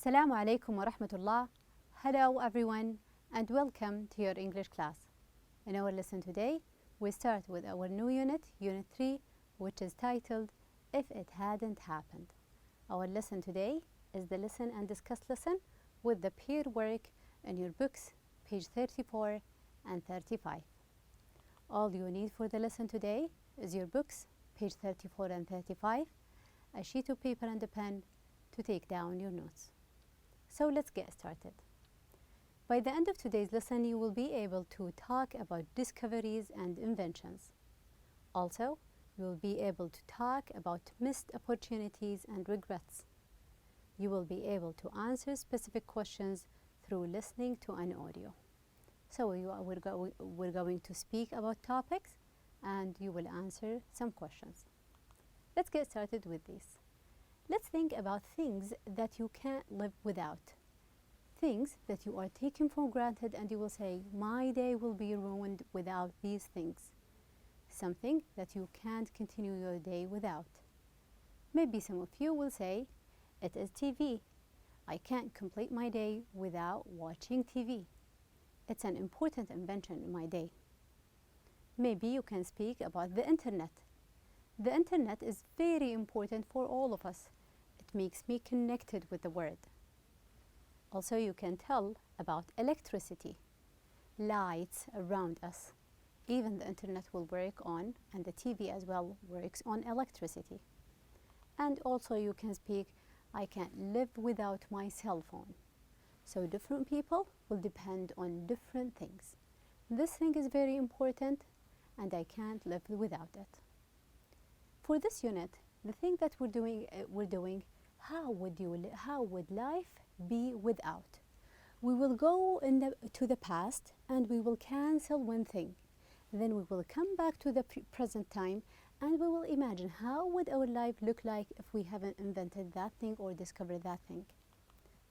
Assalamu alaikum wa rahmatullah. Hello everyone and welcome to your English class. In our lesson today, we start with our new unit, Unit 3, which is titled If It Hadn't Happened. Our lesson today is the listen and discuss lesson with the peer work in your books, page 34 and 35. All you need for the lesson today is your books, page 34 and 35, a sheet of paper and a pen to take down your notes. So let's get started. By the end of today's lesson, you will be able to talk about discoveries and inventions. Also, you will be able to talk about missed opportunities and regrets. You will be able to answer specific questions through listening to an audio. So we're going to speak about topics and you will answer some questions. Let's get started with this. Let's think about things that you can't live without. Things that you are taking for granted and you will say, my day will be ruined without these things. Something that you can't continue your day without. Maybe some of you will say, it is TV. I can't complete my day without watching TV. It's an important invention in my day. Maybe you can speak about the internet. The internet is very important for all of us. It makes me connected with the world. Also, you can tell about electricity, lights around us. Even the internet will work on, and the TV as well works on electricity. And also you can speak, I can't live without my cell phone. So different people will depend on different things. This thing is very important and I can't live without it. For this unit, the thing that we're doing, how would life be without? We will go to the past and we will cancel one thing. Then we will come back to the present time and we will imagine how would our life look like if we haven't invented that thing or discovered that thing.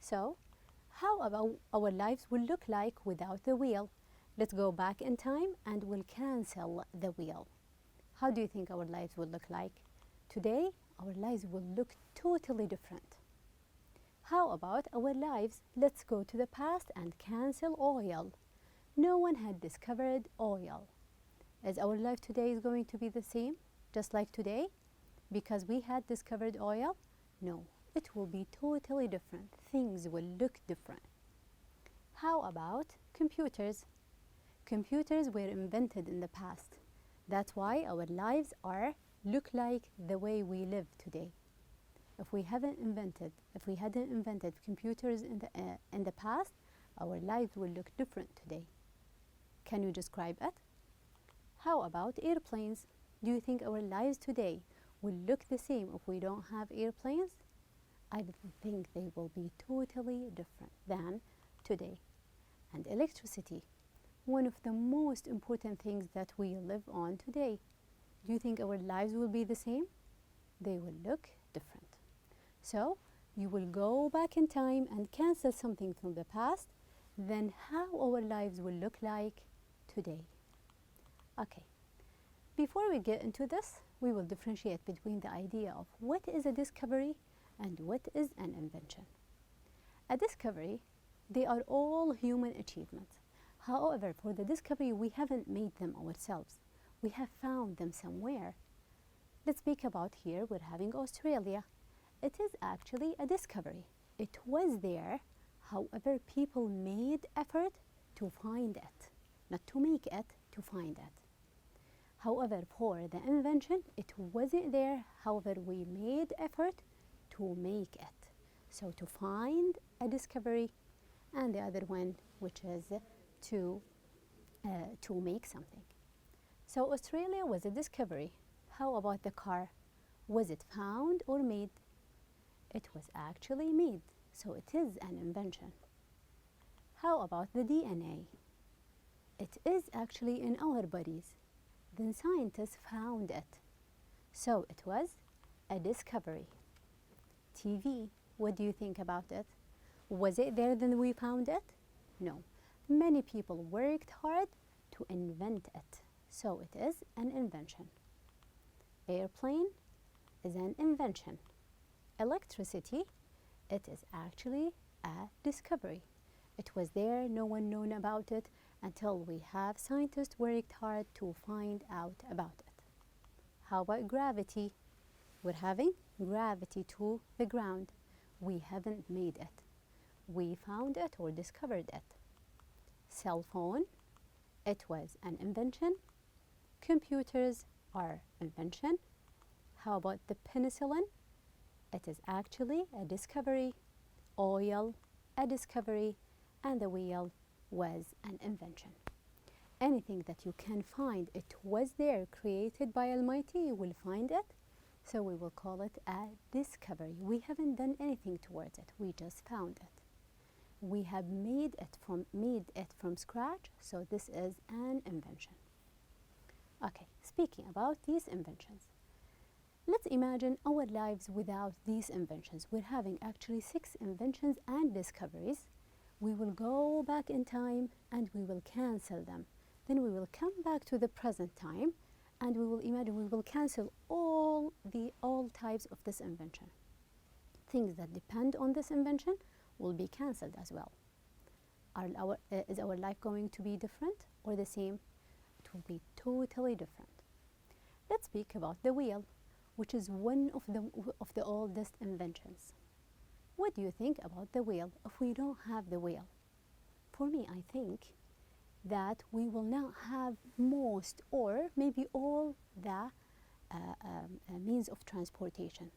So, how about our lives will look like without the wheel? Let's go back in time and we'll cancel the wheel. How do you think our lives will look like? Today, our lives will look totally different. How about our lives? Let's go to the past and cancel oil. No one had discovered oil. Is our life today going to be the same, just like today? Because we had discovered oil? No, it will be totally different. Things will look different. How about computers? Computers were invented in the past. That's why our lives look like the way we live today. If we hadn't invented computers in the past, our lives will look different today. Can you describe it? How about airplanes? Do you think our lives today will look the same if we don't have airplanes? I think they will be totally different than today. And electricity, one of the most important things that we live on today. Do you think our lives will be the same? They will look different. So, you will go back in time and cancel something from the past, then how our lives will look like today. Okay, before we get into this, we will differentiate between the idea of what is a discovery and what is an invention. A discovery, they are all human achievements. However, for the discovery, we haven't made them ourselves. We have found them somewhere. Let's speak about here, we're having Australia. It is actually a discovery. It was there, however, people made effort to find it. Not to make it, to find it. However, for the invention, it wasn't there, however, we made effort to make it. So to find a discovery, and the other one, which is to make something. So Australia was a discovery. How about the car? Was it found or made? It was actually made, so it is an invention. How about the DNA? It is actually in our bodies. Then scientists found it. So it was a discovery. TV, what do you think about it? Was it there then we found it? No. Many people worked hard to invent it. So it is an invention. Airplane is an invention. Electricity It is actually a discovery. It was there, no one known about it until we have scientists worked hard to find out about it. How about gravity? We're having gravity to the ground. We haven't made it. We found it or discovered it. Cell phone, it was an invention. Computers are invention. How about the penicillin? It is actually a discovery. Oil, a discovery, and the wheel was an invention. Anything that you can find, it was there, created by Almighty, you will find it. So we will call it a discovery. We haven't done anything towards it. We just found it. We have made it from scratch, so this is an invention. Okay, speaking about these inventions, let's imagine our lives without these inventions. We're having actually 6 inventions and discoveries. We will go back in time and we will cancel them. Then we will come back to the present time and we will imagine we will cancel all types of this invention. Things that depend on this invention will be cancelled as well. Is our life going to be different or the same? It will be totally different. Let's speak about the wheel, which is one of the oldest inventions. What do you think about the wheel if we don't have the wheel? For me, I think that we will not have most or maybe all the means of transportation.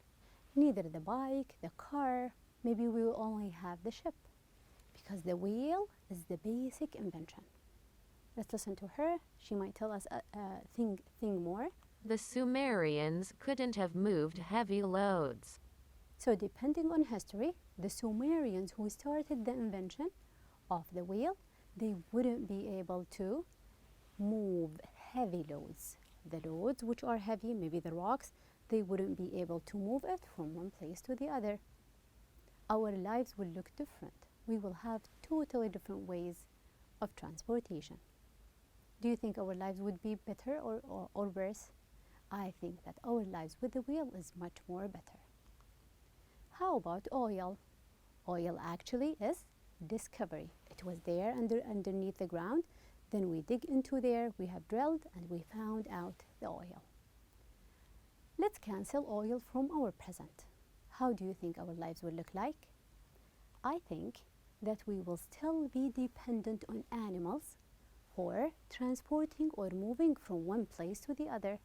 Neither the bike, the car, maybe we will only have the ship, because the wheel is the basic invention. Let's listen to her. She might tell us a thing more. The Sumerians couldn't have moved heavy loads. So depending on history, the Sumerians who started the invention of the wheel, they wouldn't be able to move heavy loads. The loads which are heavy, maybe the rocks, they wouldn't be able to move it from one place to the other. Our lives will look different. We will have totally different ways of transportation. Do you think our lives would be better or worse? I think that our lives with the wheel is much more better. How about oil? Oil actually is discovery. It was there underneath the ground. Then we dig into there, we have drilled, and we found out the oil. Let's cancel oil from our present. How do you think our lives will look like? I think that we will still be dependent on animals for transporting or moving from one place to the other.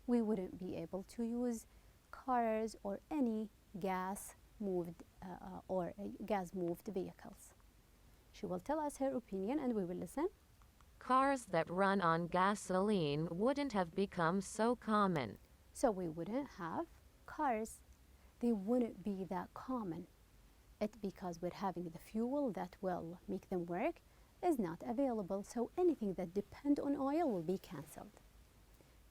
We wouldn't be able to use cars or any gas-moved vehicles. She will tell us her opinion and we will listen. Cars that run on gasoline wouldn't have become so common. So we wouldn't have cars. They wouldn't be that common. It's because we're having the fuel that will make them work is not available. So anything that depends on oil will be cancelled.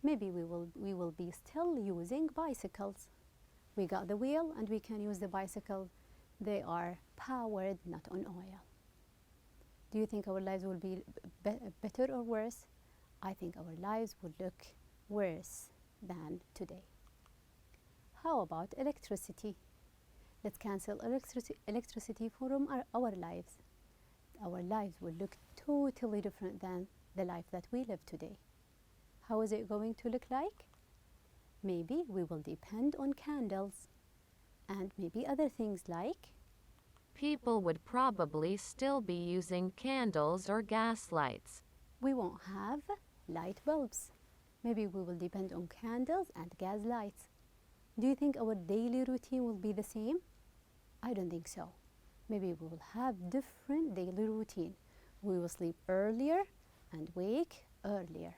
Maybe we will be still using bicycles. We got the wheel and we can use the bicycle. They are powered not on oil. Do you think our lives will be better or worse? I think our lives would look worse than today. How about electricity? Let's cancel electricity from our lives. Our lives will look totally different than the life that we live today. How is it going to look like? Maybe we will depend on candles and maybe other things like people would probably still be using candles or gas lights. We won't have light bulbs. Maybe we will depend on candles and gas lights. Do you think our daily routine will be the same? I don't think so. Maybe we will have different daily routine. We will sleep earlier and wake earlier.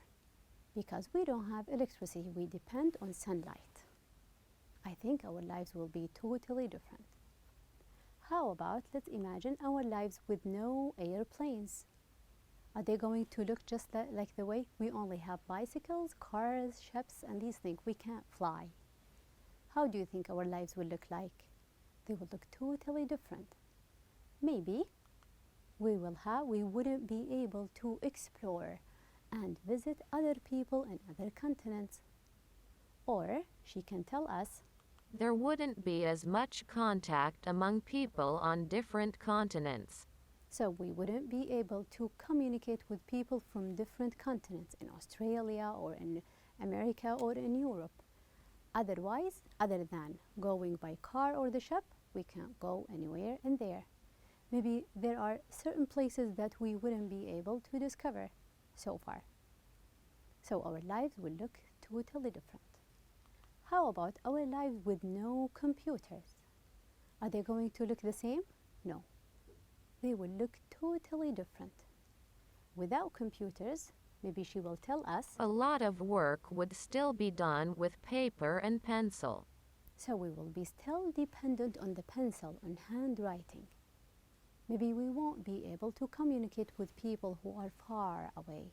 Because we don't have electricity, we depend on sunlight. I think our lives will be totally different. How about, let's imagine our lives with no airplanes. Are they going to look just like the way we only have bicycles, cars, ships, and these things? We can't fly. How do you think our lives will look like? They will look totally different. Maybe we wouldn't be able to explore and visit other people in other continents. Or she can tell us There wouldn't be as much contact among people on different continents. So we wouldn't be able to communicate with people from different continents in Australia or in America or in Europe. Otherwise, other than going by car or the ship, we can't go anywhere in there. Maybe there are certain places that we wouldn't be able to discover so far. So our lives will look totally different. How about our lives with no computers? Are they going to look the same? No. They will look totally different. Without computers, maybe she will tell us, a lot of work would still be done with paper and pencil. so we will be still dependent on the pencil, on handwriting. Maybe we won't be able to communicate with people who are far away.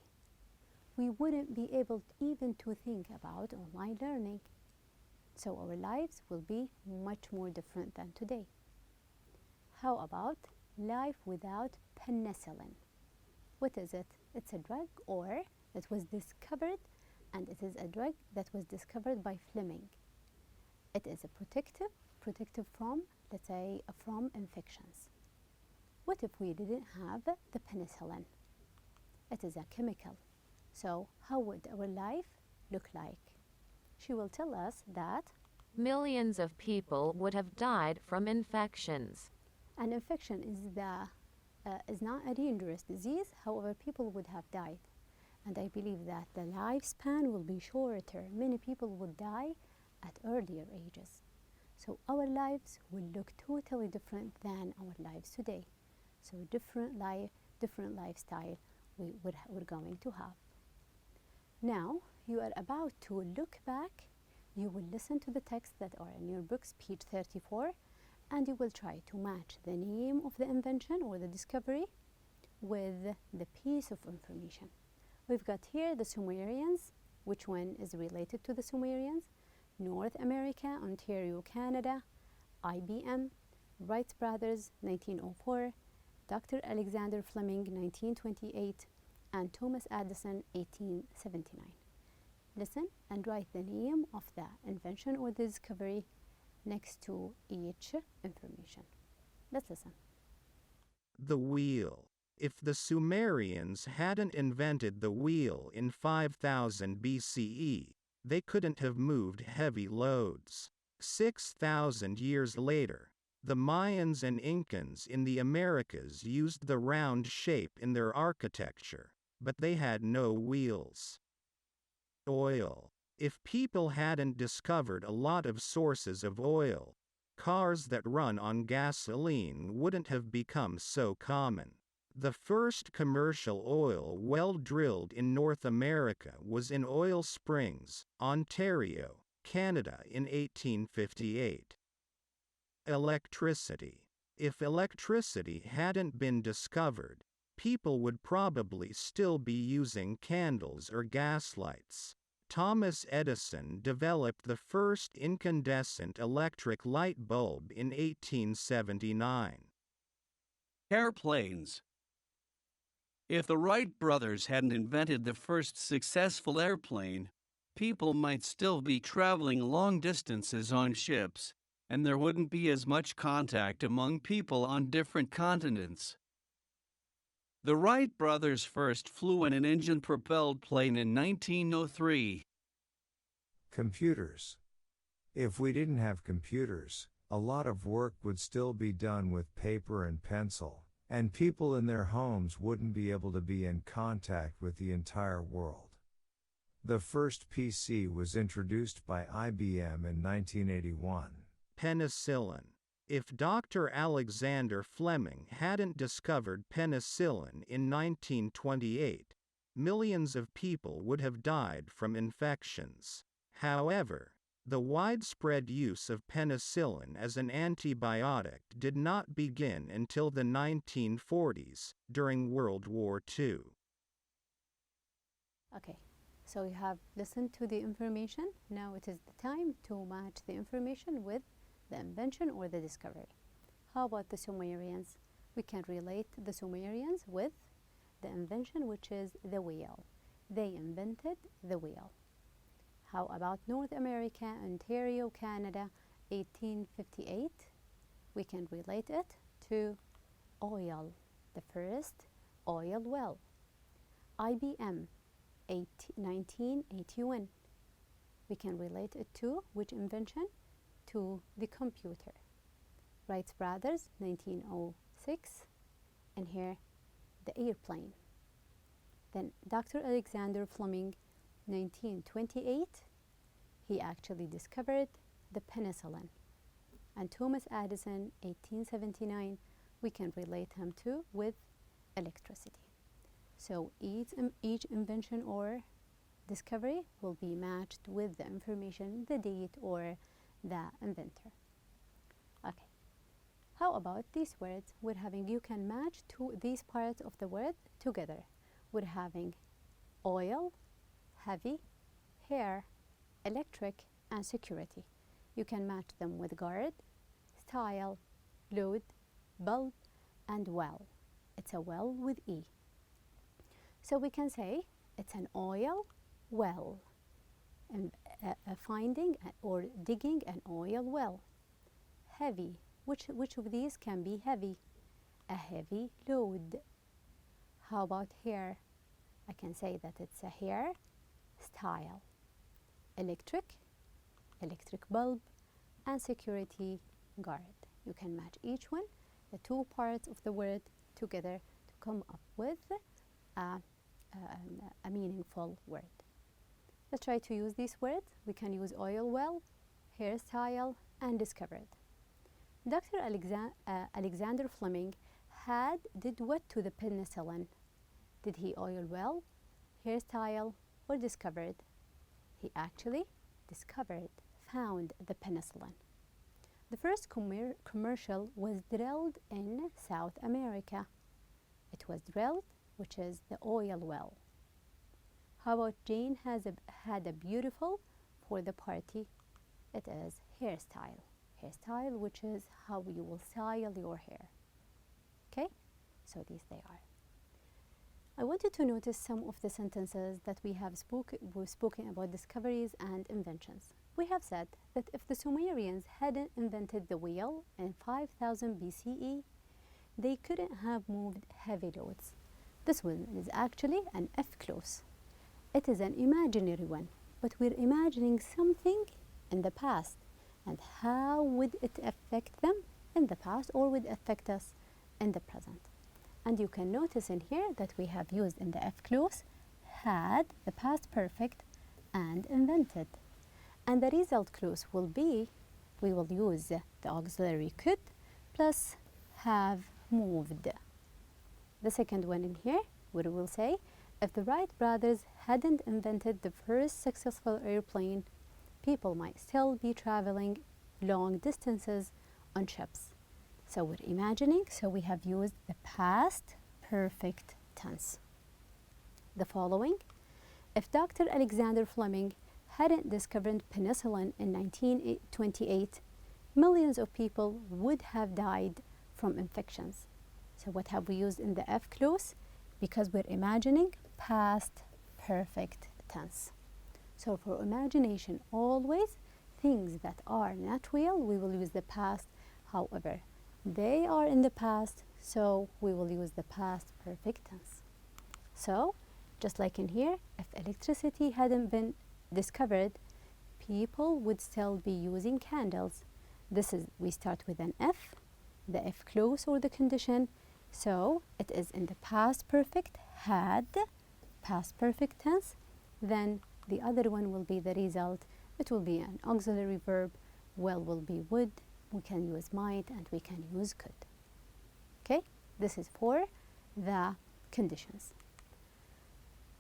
We wouldn't be able even to think about online learning. So our lives will be much more different than today. How about life without penicillin? What is it? It's a drug or that was discovered, and it is a drug that was discovered by Fleming. It is a protective from, let's say, from infections. What if we didn't have the penicillin? It is a chemical. So how would our life look like? She will tell us that millions of people would have died from infections. an infection is not a dangerous disease, however, people would have died. And I believe that the lifespan will be shorter. Many people would die at earlier ages. So our lives will look totally different than our lives today. So different lifestyle we're going to have. Now you are about to look back. You will listen to the texts that are in your books, page 34, and you will try to match the name of the invention or the discovery with the piece of information. We've got here the Sumerians. Which one is related to the Sumerians? North America, Ontario, Canada, IBM, Wright Brothers, 1904, Dr. Alexander Fleming, 1928, and Thomas Edison, 1879. Listen and write the name of the invention or the discovery next to each information. Let's listen. The wheel. If the Sumerians hadn't invented the wheel in 5000 BCE, they couldn't have moved heavy loads. 6,000 years later, the Mayans and Incans in the Americas used the round shape in their architecture, but they had no wheels. Oil. If people hadn't discovered a lot of sources of oil, cars that run on gasoline wouldn't have become so common. The first commercial oil well drilled in North America was in Oil Springs, Ontario, Canada in 1858. Electricity. If electricity hadn't been discovered, people would probably still be using candles or gas lights. Thomas Edison developed the first incandescent electric light bulb in 1879. Airplanes. If the Wright brothers hadn't invented the first successful airplane, people might still be traveling long distances on ships, and there wouldn't be as much contact among people on different continents. The Wright brothers first flew in an engine-propelled plane in 1903. Computers. If we didn't have computers, a lot of work would still be done with paper and pencil, and people in their homes wouldn't be able to be in contact with the entire world. The first PC was introduced by IBM in 1981. Penicillin. If Dr. Alexander Fleming hadn't discovered penicillin in 1928, millions of people would have died from infections. However, the widespread use of penicillin as an antibiotic did not begin until the 1940s, during World War II. Okay, so you have listened to the information. Now it is the time to match the information with the invention or the discovery. How about the Sumerians? We can relate the Sumerians with the invention, which is the wheel. They invented the wheel. How about North America, Ontario, Canada, 1858, we can relate it to oil, the first oil well. IBM, 1981, we can relate it to which invention? To the computer. Wright brothers, 1906, and here the airplane. Then Dr. Alexander Fleming, 1928, he actually discovered the penicillin. And Thomas Edison, 1879, we can relate him to with electricity. So each invention or discovery will be matched with the information, the date, or the inventor. Okay. How about these words? We're having, you can match these parts of the word together. We're having oil, heavy, hair, electric, and security. You can match them with guard, style, load, bulb, and well. It's a well with E. So we can say it's an oil well, and finding or digging an oil well. Heavy, which of these can be heavy? A heavy load. How about hair? I can say that it's a hair style. Electric, electric bulb, and security guard. You can match each one, the two parts of the word together to come up with a meaningful word. Let's try to use these words. We can use oil well, hairstyle, and discovered. Dr. Alexander Fleming did what to the penicillin? Did he oil well, hairstyle, or discovered? He actually discovered, found the penicillin. The first commercial was drilled in South America. It was drilled, which is the oil well. How about Jane had a beautiful for the party? It is hairstyle. Hairstyle, which is how you will style your hair. Okay, so these they are. I wanted to notice some of the sentences that we've spoken about discoveries and inventions. We have said that if the Sumerians hadn't invented the wheel in 5000 BCE, they couldn't have moved heavy loads. This one is actually an F clause. It is an imaginary one, but we're imagining something in the past, and how would it affect them in the past or would affect us in the present. And you can notice in here that we have used in the F clause had, the past perfect, and invented. And the result clause will be, we will use the auxiliary could plus have moved. The second one in here, we will say, if the Wright brothers hadn't invented the first successful airplane, people might still be traveling long distances on ships. So we're imagining, so we have used the past perfect tense. The following, if Dr. Alexander Fleming hadn't discovered penicillin in 1928, millions of people would have died from infections. So what have we used in the F clause? Because we're imagining past perfect tense. So for imagination, always things that are not real, we will use the past. However, they are in the past, so we will use the past perfect tense. So, just like in here, if electricity hadn't been discovered, people would still be using candles. We start with an F, the F clause or the condition. So, it is in the past perfect, had, past perfect tense. Then the other one will be the result. It will be an auxiliary verb. Well will be would. We can use might and we can use could. Okay, this is for the conditions.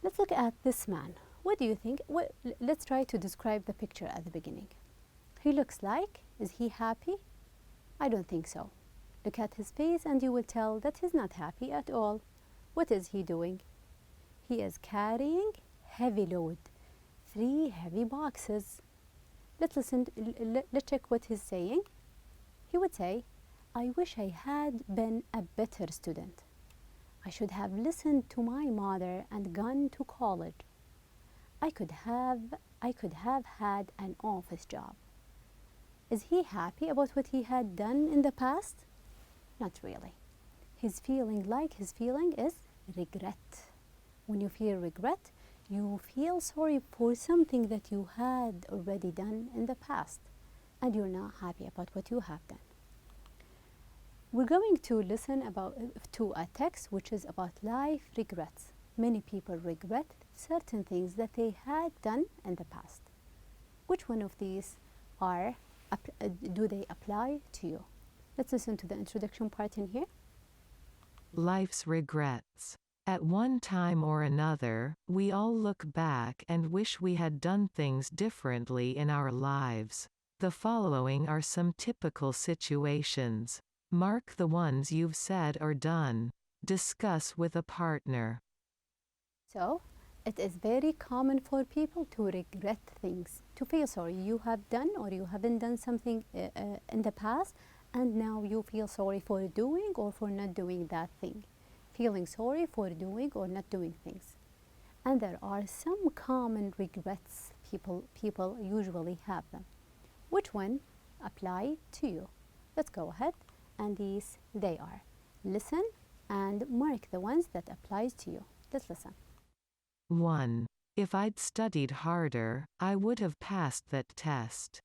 Let's look at this man. What do you think? Let's try to describe the picture at the beginning. He looks like, is he happy? I don't think so. Look at his face and you will tell that he's not happy at all. What is he doing? He is carrying heavy load, 3 heavy boxes. Let's check what he's saying. He would say, I wish I had been a better student. I should have listened to my mother and gone to college. I could have had an office job. Is he happy about what he had done in the past? Not really. His feeling is regret. When you feel regret, you feel sorry for something that you had already done in the past, and you're not happy about what you have done. We're going to listen to a text which is about life regrets. Many people regret certain things that they had done in the past. Which one of these do they apply to you? Let's listen to the introduction part in here. Life's regrets. At one time or another, we all look back and wish we had done things differently in our lives. The following are some typical situations. Mark the ones you've said or done. Discuss with a partner. So, it is very common for people to regret things, to feel sorry. You have done or you haven't done something in the past, and now you feel sorry for doing or for not doing that thing. Feeling sorry for doing or not doing things. And there are some common regrets people usually have them. Which one apply to you? Let's go ahead, and these they are. Listen and mark the ones that applies to you. Let's listen. 1. If I'd studied harder, I would have passed that test.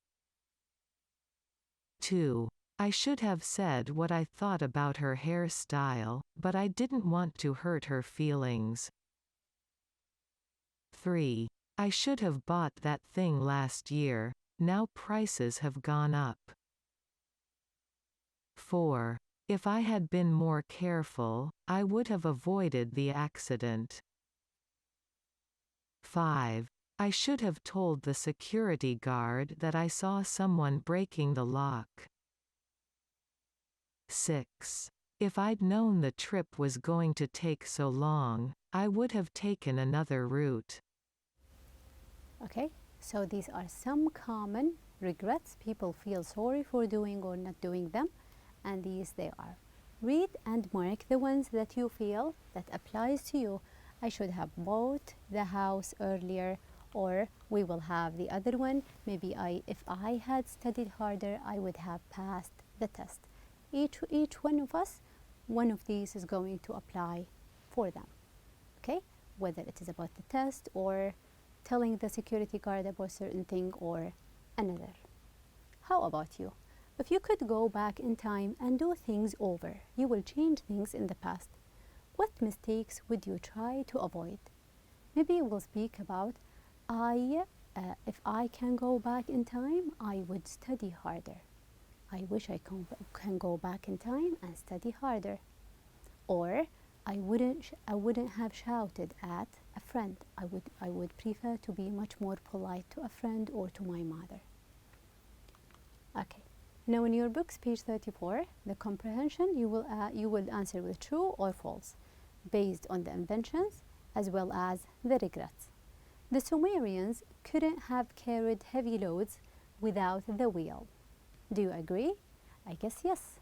2. I should have said what I thought about her hairstyle, but I didn't want to hurt her feelings. 3. I should have bought that thing last year, now prices have gone up. 4. If I had been more careful, I would have avoided the accident. 5. I should have told the security guard that I saw someone breaking the lock. 6. If I'd known the trip was going to take so long, I would have taken another route. Okay, so these are some common regrets people feel sorry for doing or not doing them, and these they are. Read and mark the ones that you feel that applies to you. I should have bought the house earlier, or we will have the other one. Maybe if I had studied harder, I would have passed the test. Each one of us, one of these is going to apply for them. Okay, whether it is about the test or telling the security guard about certain thing or another. How about you? If you could go back in time and do things over, you will change things in the past. What mistakes would you try to avoid? Maybe we'll speak about if I can go back in time, I would study harder. I wish I can go back in time and study harder. Or I wouldn't have shouted at a friend. I would prefer to be much more polite to a friend or to my mother. Okay. Now in your books, page 34, the comprehension, you will answer with true or false, based on the inventions as well as the regrets. The Sumerians couldn't have carried heavy loads without the wheel. Do you agree? I guess yes.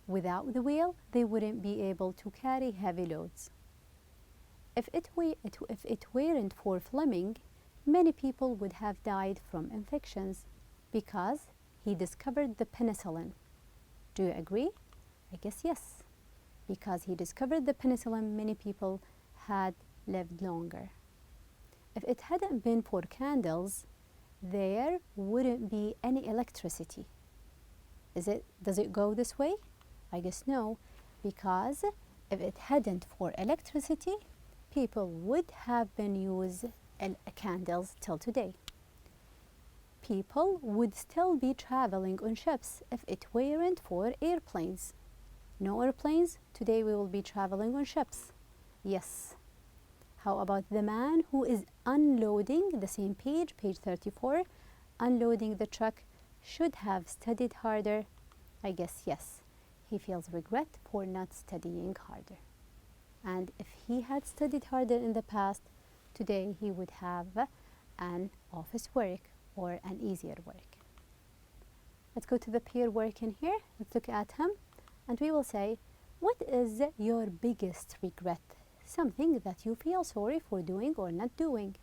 Without the wheel, they wouldn't be able to carry heavy loads. If it weren't for Fleming, many people would have died from infections because he discovered the penicillin. Do you agree? I guess yes. Because he discovered the penicillin, many people had lived longer. If it hadn't been for candles, there wouldn't be any electricity. Does it go this way? I guess no, because if it hadn't for electricity, people would have been using candles till today. People would still be traveling on ships if it weren't for airplanes. No airplanes, today we will be traveling on ships. Yes. How about the man who is unloading, the same page 34, unloading the truck, should have studied harder? I guess yes. He feels regret for not studying harder. And if he had studied harder in the past, today he would have an office work or an easier work. Let's go to the peer work in here. Let's look at him and we will say, what is your biggest regret? Something that you feel sorry for doing or not doing.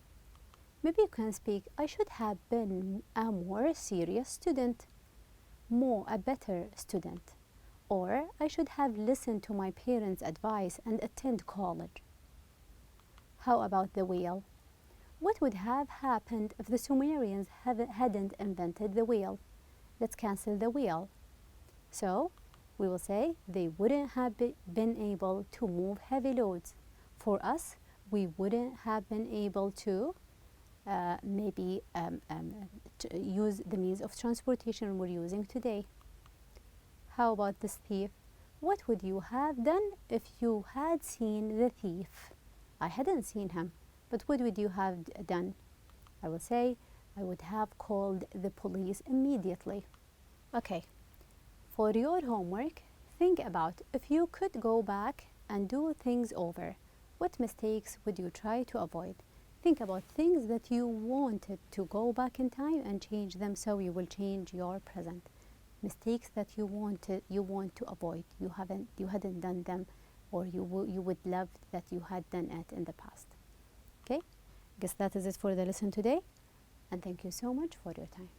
Maybe you can speak, I should have been a more serious student. a better student, or I should have listened to my parents' advice and attend college. How about the wheel? What would have happened if the Sumerians hadn't invented the wheel? Let's cancel the wheel. So we will say they wouldn't have been able to move heavy loads. For us, we wouldn't have been able to use the means of transportation we're using today. How about this thief? What would you have done if you had seen the thief? I hadn't seen him, but what would you have done? I will say I would have called the police immediately. Okay, for your homework, think about if you could go back and do things over, what mistakes would you try to avoid? Think about things that you wanted to go back in time and change them, so you will change your present. Mistakes that you want to avoid, you hadn't done them, or you would love that you had done it in the past. Okay, guess that is it for the lesson today, and thank you so much for your time.